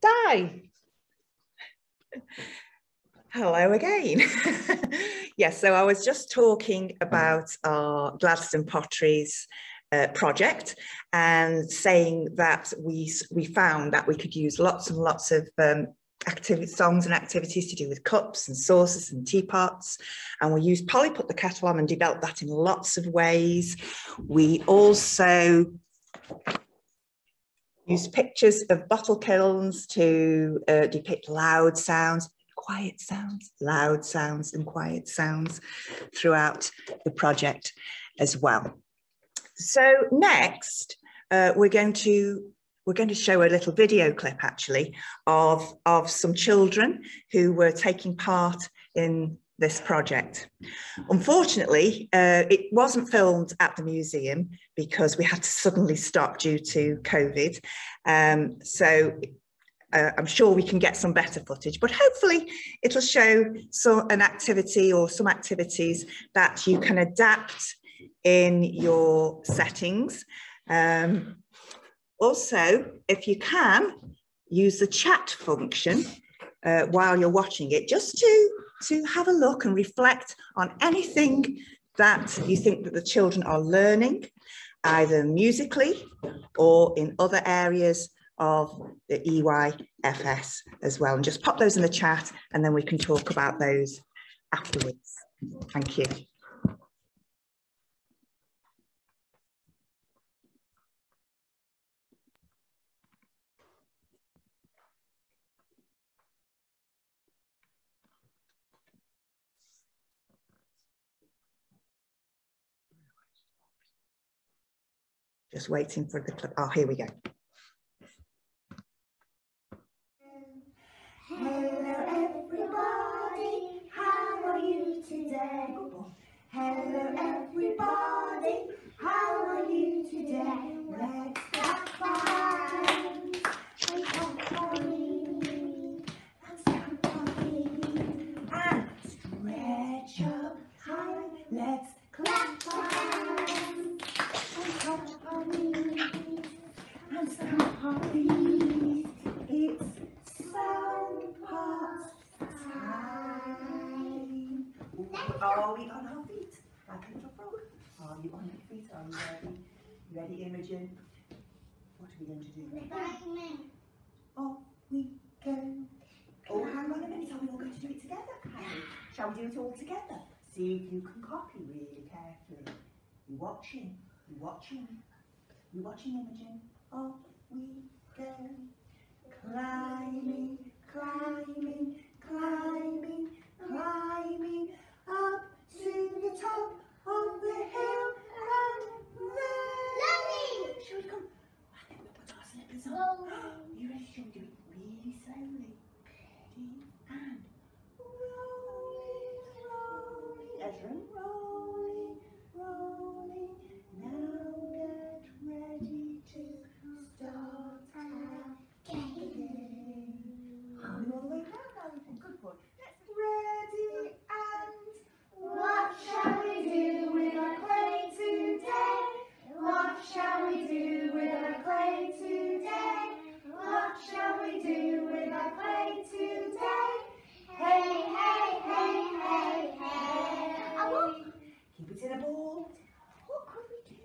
Di. Hello again. Yes, so I was just talking about our Gladstone Potteries project and saying that we found that we could use lots and lots of songs and activities to do with cups and saucers and teapots, and we used Polly Put the Kettle On and developed that in lots of ways. We also used pictures of bottle kilns to depict loud sounds, quiet sounds, loud sounds and quiet sounds throughout the project as well. So next, we're going to show a little video clip actually of some children who were taking part in this project. Unfortunately, it wasn't filmed at the museum because we had to suddenly stop due to COVID. I'm sure we can get some better footage, but hopefully it'll show an activity or some activities that you can adapt in your settings. Also, if you can, use the chat function while you're watching it, just to have a look and reflect on anything that you think that the children are learning, either musically or in other areas of the EYFS as well. And just pop those in the chat and then we can talk about those afterwards. Thank you. Just waiting for the clip. Oh, here we go. Hello everybody, how are you today? Hello everybody, how are you today? Let's clap hands and Soundpottery and Soundpottery and stretch up high. Let's clap hands and Soundpottery and Soundpottery. It's Soundpots time. Are we on our feet? Like a little frog. Are you on your feet? Are you ready? Ready, Imogen? What are we going to do? Off we go. Oh, hang on a minute. Are we all going to do it together? Shall we do it all together? See if you can copy really carefully. You watching? You watching? You watching, Imogen? Off we go. Climbing, climbing, climbing, climbing up to the top of the hill and then. Shall we come? I think we'll put our slippers on. You ready? Shall we do it really slowly? Ready and rolling, rolling, Ezra, rolling, rolling. Now get ready to start again. Are we all the way down now? Good boy. Ready and what shall we do with our clay today? What shall we do with our clay today? What shall we do with our clay today? Hey, hey, hey, hey, hey. Keep it in a ball. What could we do?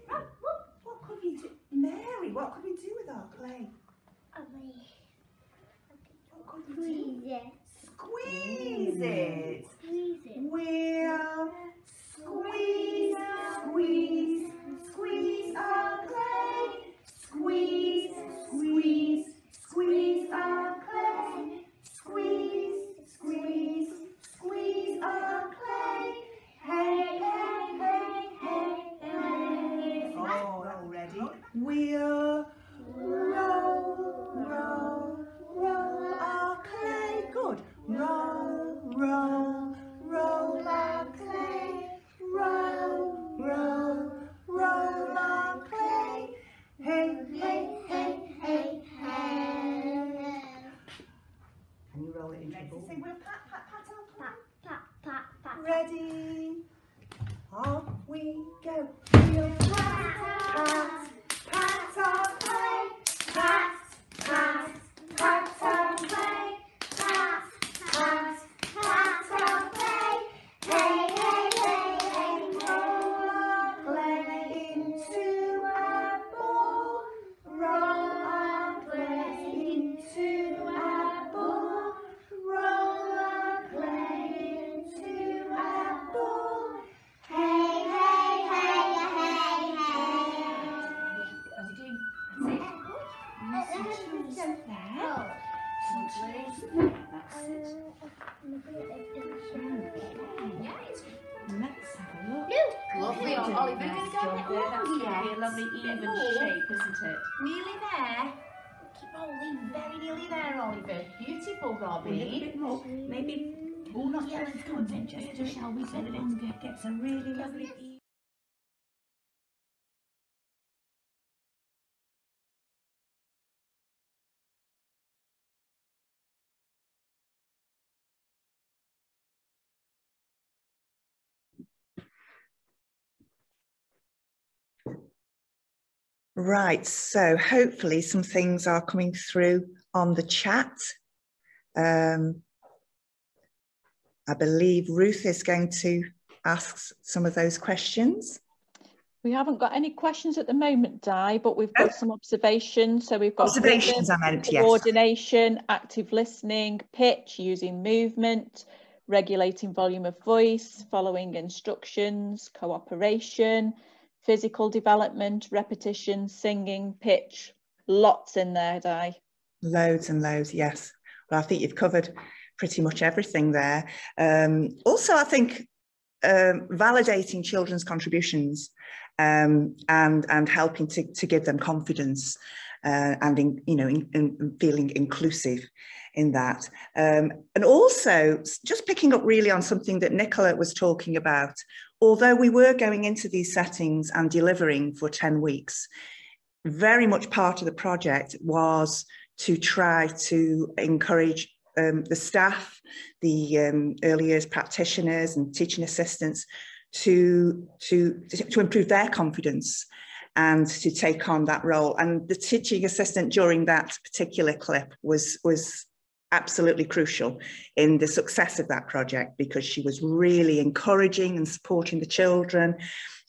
What could we do? Mary, what could we do with our clay? Squeeze it. Squeeze it. Squeeze it. We'll squeeze, squeeze, squeeze our clay. Squeeze, squeeze, squeeze our clay. Squeeze, squeeze, squeeze our clay. Hey, hey, hey, hey, hey. Oh, all ready? We'll roll, roll, roll our clay. Good. Roll, roll, roll our clay. Roll, roll, roll our clay. Hey, hey, hey, hey, hey. Can you roll it into a ball? Say, we'll pat, pat, pat our clay. Pat, pat, pat, pat. Ready? Off we go. We'll pat, pat, pat our clay. Pat, pat, pat our there. That's going to be a Yes. lovely even More. shape, isn't it? Nearly there. Keep rolling. Very nearly there, Oliver. Beautiful, Robbie. A little bit more. Maybe. Oh, not Yeah, let's go then. Just do it, shall we? So that it gets a really lovely even. Right, so hopefully some things are coming through on the chat. I believe Ruth is going to ask some of those questions. We haven't got any questions at the moment, Di, but we've got some observations. So we've got Observations, rhythm, I meant, coordination, active listening, pitch, using movement, regulating volume of voice, following instructions, cooperation, physical development, repetition, singing, pitch. Lots in there, Di. Loads and loads, yes. Well, I think you've covered pretty much everything there. Also, I think validating children's contributions and helping to give them confidence and in feeling inclusive in that. And also just picking up really on something that Nicola was talking about. Although we were going into these settings and delivering for 10 weeks, very much part of the project was to try to encourage the staff, the early years practitioners and teaching assistants to improve their confidence and to take on that role. And the teaching assistant during that particular clip was absolutely crucial in the success of that project, because she was really encouraging and supporting the children,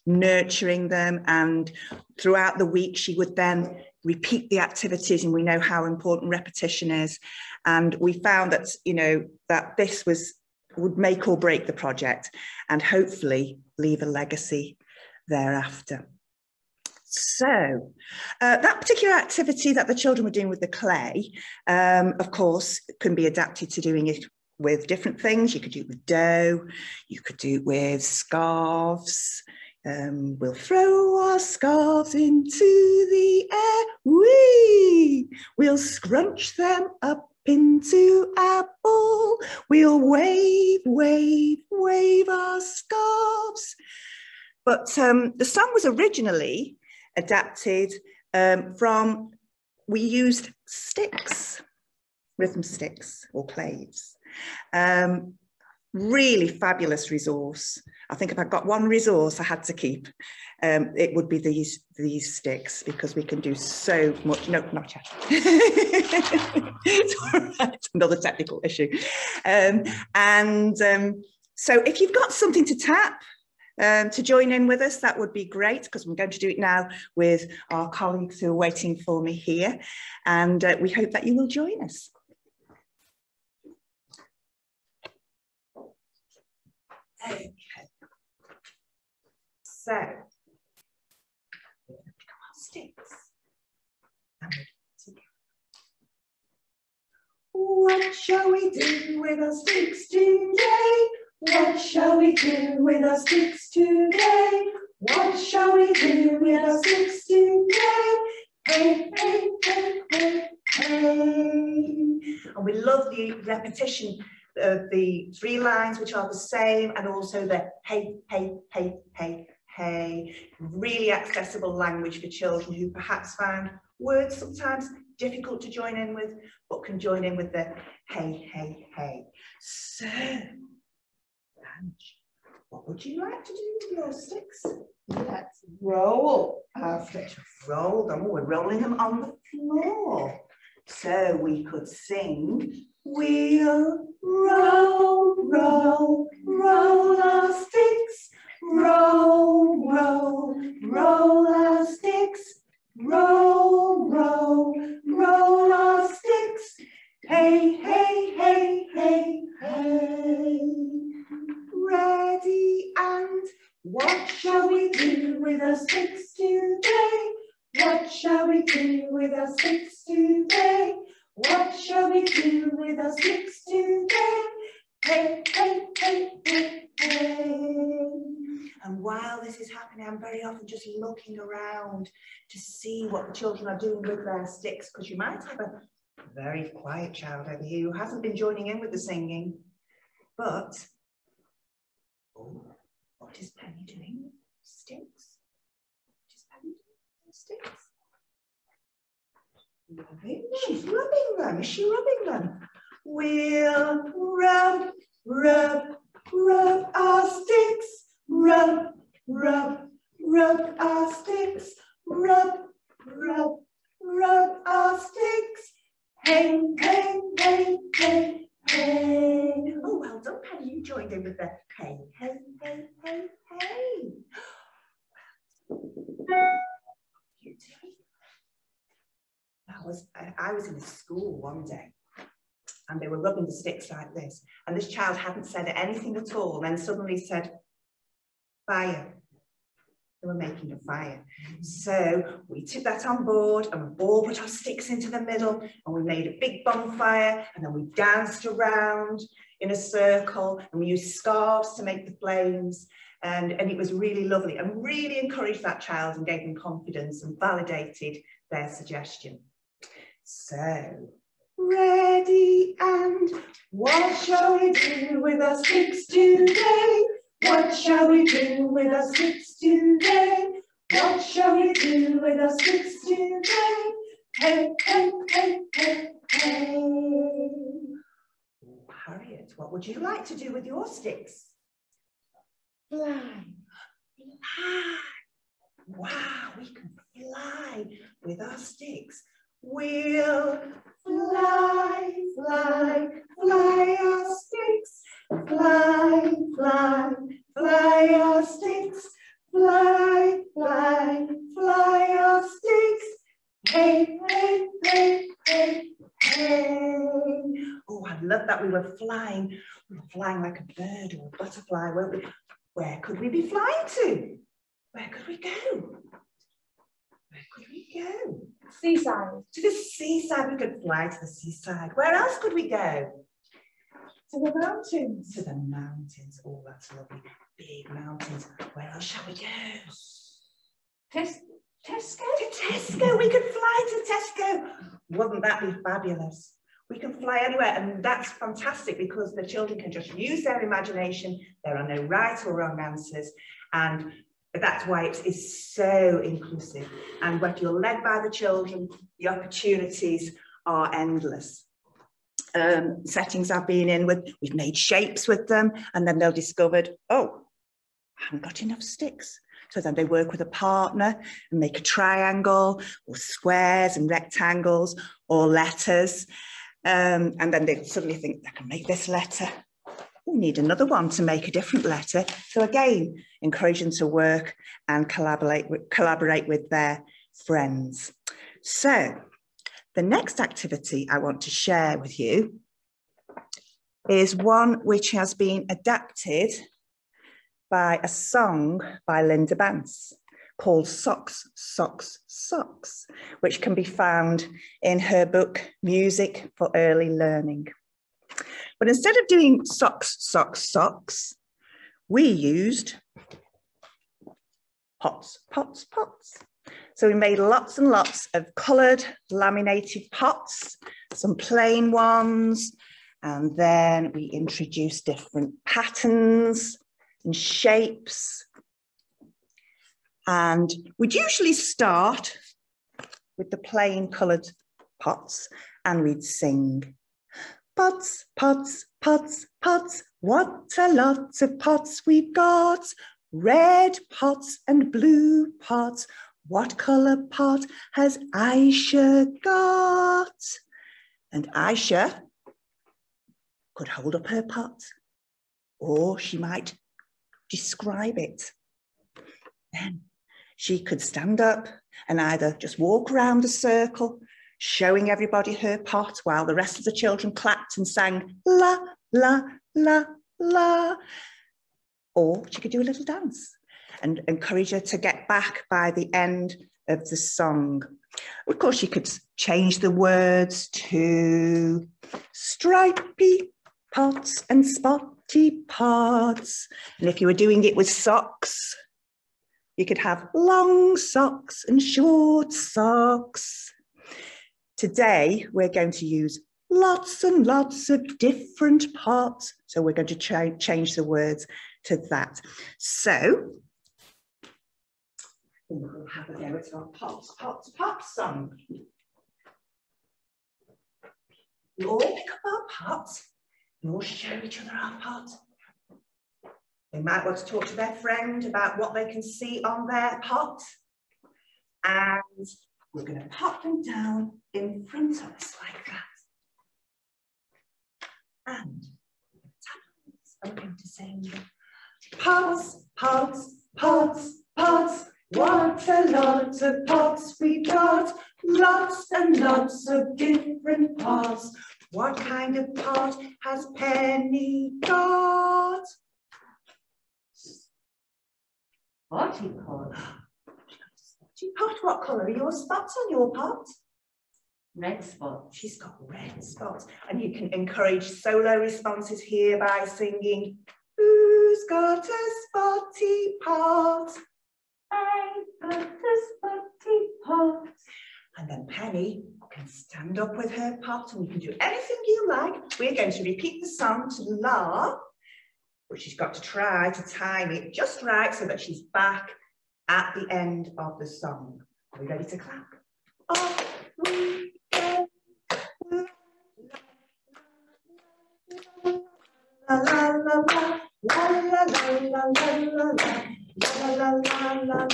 nurturing them, and throughout the week she would then repeat the activities, and we know how important repetition is, and we found that that this would make or break the project and hopefully leave a legacy thereafter. So that particular activity that the children were doing with the clay, of course, can be adapted to doing it with different things. You could do it with dough, you could do it with scarves. We'll throw our scarves into the air, we'll scrunch them up into a ball, we'll wave, wave, wave our scarves. But the song was originally adapted from, we used sticks, rhythm sticks or claves. Really fabulous resource. I think if I got one resource I had to keep, it would be these sticks, because we can do so much. No, not yet. It's all right, another technical issue. So if you've got something to tap, to join in with us, that would be great, because I'm going to do it now with our colleagues who are waiting for me here, and we hope that you will join us. Okay, so sticks. What shall we do with our sticks today? What shall we do with our sticks today? What shall we do with our sticks today? Hey, hey, hey, hey, hey. And we love the repetition of the 3 lines, which are the same, and also the hey, hey, hey, hey, hey. Really accessible language for children who perhaps found words sometimes difficult to join in with, but can join in with the hey, hey, hey. So, what would you like to do with your sticks? Let's roll our sticks. Roll them. We're rolling them on the floor. So we could sing, we'll roll, roll, roll our sticks. Roll, roll, roll our sticks. Roll, roll, roll our sticks. Hey, hey, hey, hey, hey. Ready, and what shall we do with our sticks today? What shall we do with our sticks today? What shall we do with our sticks today? Hey, hey, hey, hey, hey. And while this is happening, I'm very often just looking around to see what the children are doing with their sticks, because you might have a very quiet child over here who hasn't been joining in with the singing. But, oh, what is Penny doing with sticks? What is Penny doing with sticks? Rubbing. She's rubbing them. Is she rubbing them? We'll rub, rub, rub our sticks. Rub, rub, rub our sticks. Rub, rub, rub our sticks. Hey, hey, hey, hey, hey. Oh, well done, Penny. You joined in with the hey, hey, hey, hey, hey. You doing? I was in a school one day and they were rubbing the sticks like this, and this child hadn't said anything at all, and then suddenly said, fire. They were making a fire. So we took that on board and we all put our sticks into the middle and we made a big bonfire, and then we danced around in a circle and we used scarves to make the flames, and it was really lovely and really encouraged that child and gave them confidence and validated their suggestion. So, ready, and what shall we do with our sticks today? What shall we do with our sticks today? What shall we do with our sticks today? Hey, hey, hey, hey, hey. Oh, Harriet, what would you like to do with your sticks? Fly. Fly. Wow, we can fly with our sticks. We'll fly, fly, fly our sticks. Fly, fly, fly our sticks. Fly, fly, fly our sticks. Hey, hey, hey, hey, hey. Oh, I love that we were flying. We were flying like a bird or a butterfly, weren't we? Where could we be flying to? Where could we go? Where could we go? Seaside. To the seaside. We could fly to the seaside. Where else could we go? To the mountains. To the mountains. Oh, that's lovely. Big mountains. Where else shall we go? Tesco. To Tesco. We could fly to Tesco. Wouldn't that be fabulous? We can fly anywhere, and that's fantastic because the children can just use their imagination. There are no right or wrong answers, and that's why it is so inclusive. And when you're led by the children, the opportunities are endless. Settings I've been in with, we've made shapes with them, and then they'll discovered, oh, I haven't got enough sticks. So then they work with a partner and make a triangle or squares and rectangles or letters. And then they suddenly think, I can make this letter. We need another one to make a different letter. So again, encourage them to work and collaborate with their friends. So the next activity I want to share with you is one which has been adapted by a song by Linda Bance called Socks, Socks, Socks, which can be found in her book, Music for Early Learning. But instead of doing socks, socks, socks, we used pots, pots, pots. So we made lots and lots of coloured laminated pots, some plain ones, and then we introduced different patterns and shapes. And we'd usually start with the plain coloured pots and we'd sing. Pots, pots, pots, pots, what a lot of pots we've got. Red pots and blue pots, what colour pot has Aisha got? And Aisha could hold up her pot, or she might describe it. Then she could stand up and either just walk around the circle, showing everybody her pot while the rest of the children clapped and sang la, la, la, la. Or she could do a little dance and encourage her to get back by the end of the song. Of course, she could change the words to stripy pots and spotty pots. And if you were doing it with socks, You could have long socks and short socks. Today, we're going to use lots and lots of different pots. So we're going to change the words to that. So we'll have a go at our pots, pots, pots song. We'll all pick up our pots and we'll show each other our pot. They might want to talk to their friend about what they can see on their pot. And we're going to pop them down in front of us like that. And I'm going to sing, pots, pots, pots, pots. What a lot of pots we got. Lots and lots of different pots. What kind of pot has Penny got? Spotty pot. Spotty pot. What colour are your spots on your pot? Red spots. She's got red spots. And you can encourage solo responses here by singing, who's got a spotty pot? I've got a spotty pot. And then Penny can stand up with her pot and you can do anything you like. We're going to repeat the song to La, but she's got to try to time it just right so that she's back at the end of the song. Are we ready to clap? Off we go. La la la la la la la la la la. La, la, la, la, la,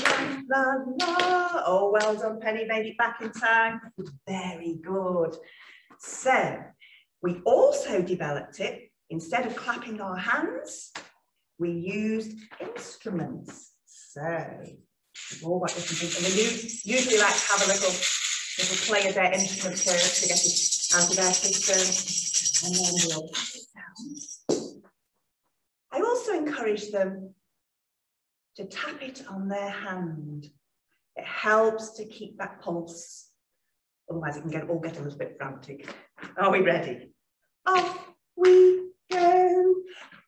la, la. Oh, well done, Penny, made it back in time. Very good. So, we also developed it, instead of clapping our hands, we used instruments. So, all what different things. And we usually like to have a little play of their instrument first to get it out of their system. And then we'll pass it down. I also encourage them to tap it on their hand. It helps to keep that pulse. Otherwise it can all get a little bit frantic. Are we ready? Off we go.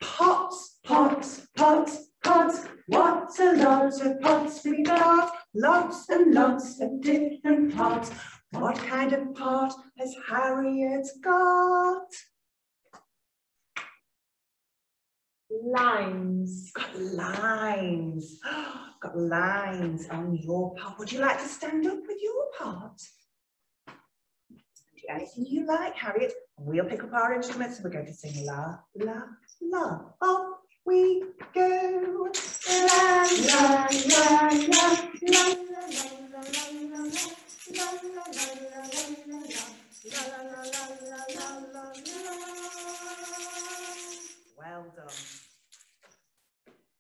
Pots, pots, pots, pots. What a lot of pots we got. Lots and lots of different pots. What kind of pot has Harriet got? Lines. Got lines. Got lines on your pot. Would you like to stand up with your pot? Do anything you like, Harriet. We'll pick up our instruments and we're going to sing la, la, la. Off we go. La, la, la, la, la, well done.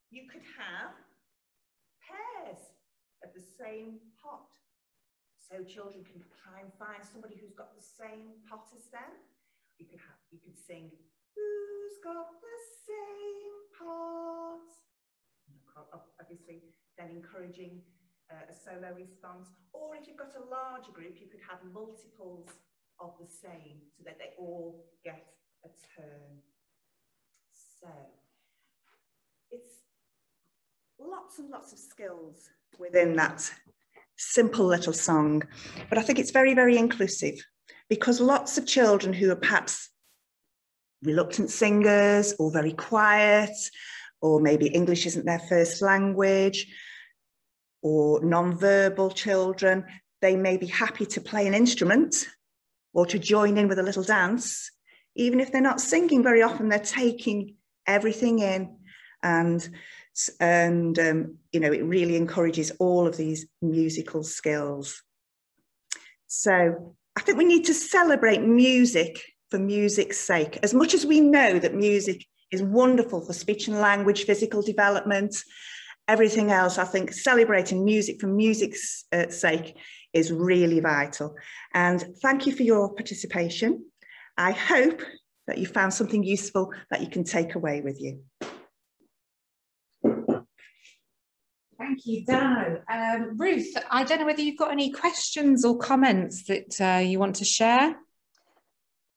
You could have pairs of the same pot. So children can try and find somebody who's got the same pot as them. You could sing, who's got the same pot? Obviously, then encouraging a solo response. Or if you've got a larger group, you could have multiples of the same so that they all get a turn. So it's lots and lots of skills within that simple little song, but I think it's very, very inclusive because lots of children who are perhaps reluctant singers or very quiet, or maybe English isn't their first language, or non-verbal children, they may be happy to play an instrument or to join in with a little dance. Even if they're not singing very often, they're taking everything in, and you know, it really encourages all of these musical skills. So I think we need to celebrate music for music's sake. As much as we know that music is wonderful for speech and language, physical development, everything else, I think celebrating music for music's sake is really vital. And thank you for your participation. I hope that you found something useful that you can take away with you. Thank you, Dano. Ruth, I don't know whether you've got any questions or comments that you want to share.